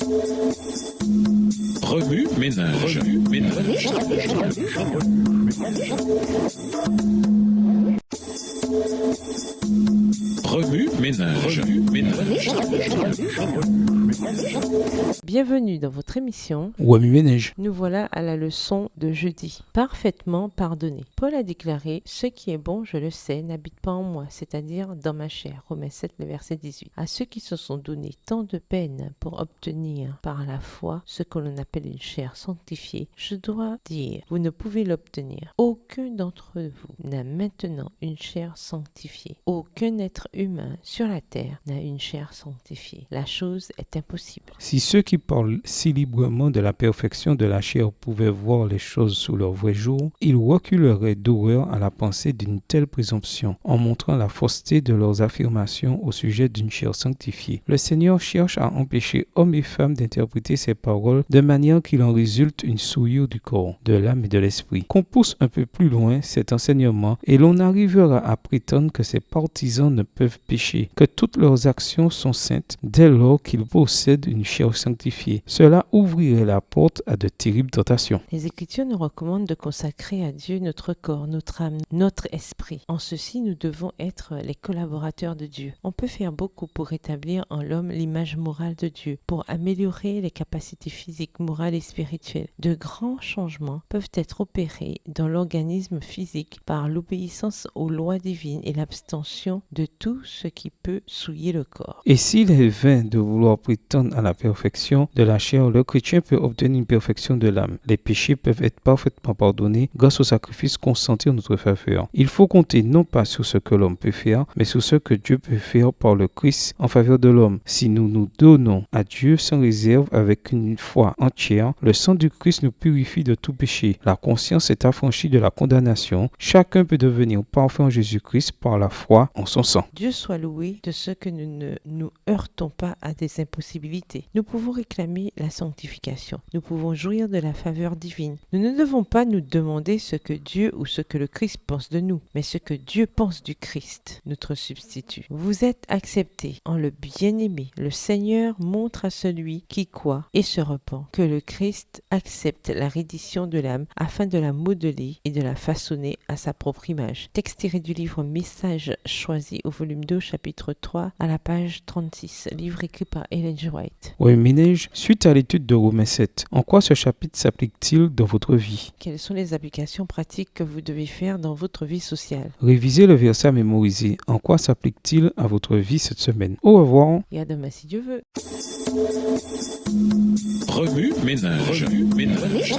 Remue ménage. Remue ménage. Bienvenue dans votre émission. Remue ménage. Nous voilà à la leçon de jeudi. Parfaitement pardonné. Paul a déclaré « Ce qui est bon, je le sais, n'habite pas en moi, c'est-à-dire dans ma chair. » Romains 7, le verset 18. À ceux qui se sont donné tant de peine pour obtenir par la foi ce que l'on appelle une chair sanctifiée, je dois dire, vous ne pouvez l'obtenir. Aucun d'entre vous n'a maintenant une chair sanctifiée. Aucun être humain sur la terre n'a une chair sanctifiée. La chose est impossible. Si ceux qui parlent si librement de la perfection de la chair pouvaient voir les choses sous leur vrai jour, ils reculeraient d'horreur à la pensée d'une telle présomption, en montrant la fausseté de leurs affirmations au sujet d'une chair sanctifiée. Le Seigneur cherche à empêcher hommes et femmes d'interpréter ces paroles de manière qu'il en résulte une souillure du corps, de l'âme et de l'esprit. Qu'on pousse un peu plus loin cet enseignement et l'on arrivera à prétendre que ces partisans ne peuvent pécher, que toutes leurs actions sont saintes dès lors qu'ils possèdent une chair sanctifiée. Cela ouvrirait la porte à de terribles tentations. Les Écritures nous recommandent de consacrer à Dieu notre corps, notre âme, notre esprit. En ceci, nous devons être les collaborateurs de Dieu. On peut faire beaucoup pour rétablir en l'homme l'image morale de Dieu, pour améliorer les capacités physiques, morales et spirituelles. De grands changements peuvent être opérés dans l'organisme physique par l'obéissance aux lois divines et l'abstention de tout ce qui peut souiller le corps. Et s'il est vain de vouloir prétendre à la perfection de la chair, le chrétien peut obtenir une perfection de l'âme. Les péchés peuvent être parfaitement pardonnés grâce au sacrifice consenti en notre faveur. Il faut compter non pas sur ce que l'homme peut faire, mais sur ce que Dieu peut faire par le Christ en faveur de l'homme. Si nous nous donnons à Dieu sans réserve avec une foi entière, le sang du Christ nous purifie de tout péché. La conscience est affranchie de la condamnation. Chacun peut devenir parfait en Jésus-Christ par la foi en son sang. Dieu soit loué de ce que nous ne nous heurtons pas à des impossibilités. Nous pouvons réclamer la sanctification. Nous pouvons jouir de la faveur divine. Nous ne devons pas nous demander ce que Dieu ou ce que le Christ pense de nous, mais ce que Dieu pense du Christ, notre substitut. Vous êtes acceptés en le bien-aimé. Le Seigneur montre à celui qui croit et se repent que le Christ accepte la reddition de l'âme afin de la modeler et de la façonner à sa propre image. Texte tiré du livre Message choisi au volume 2, chapitre 3, à la page 36, livre écrit par Ellen G. White. Oui, ménage, suite à l'étude de Romains 7, en quoi ce chapitre s'applique-t-il dans votre vie? Quelles sont les applications pratiques que vous devez faire dans votre vie sociale? Révisez le verset à mémoriser. En quoi s'applique-t-il à votre vie cette semaine? Au revoir. Et à demain si Dieu veut. Remue ménage. Remue ménage.